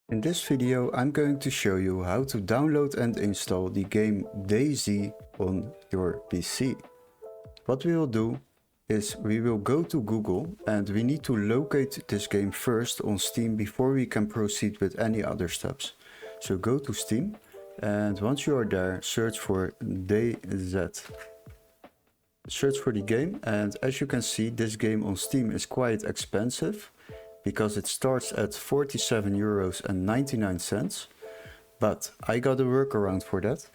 In this video I'm going to show you how to download and install the game DayZ on your PC. What we will do is we will go to Google and we need to locate this game first on Steam before we can proceed with any other steps. So go to Steam and once you are there, search for DayZ. Search for the game, and as you can see, this game on Steam is quite expensive because it starts at 47 euros and 99 cents, but I got a workaround for that.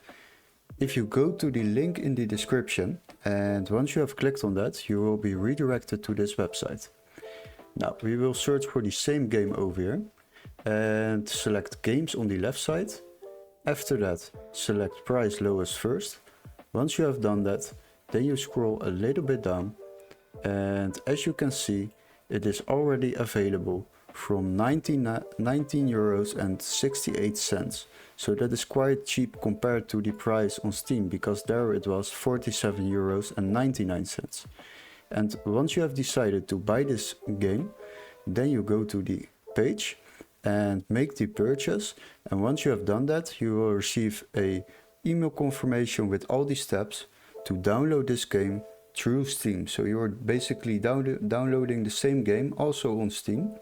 If you go to the link in the description and once you have clicked on that, you will be redirected to this website. Now we will search for the same game over here and select games on the left side. After that, select price lowest first. Once you have done that, then you scroll a little bit down, and as you can see, it is already available from 19 euros and 68 cents. So that is quite cheap compared to the price on Steam, because there it was 47 euros and 99 cents. And once you have decided to buy this game, then you go to the page and make the purchase. And once you have done that, you will receive a email confirmation with all the steps to download this game through Steam. So you're basically downloading the same game also on Steam,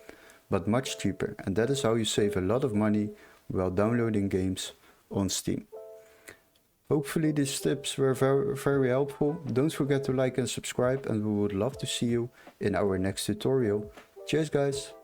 but much cheaper. And that is how you save a lot of money while downloading games on Steam. Hopefully these tips were very helpful. Don't forget to like and subscribe, and we would love to see you in our next tutorial. Cheers guys!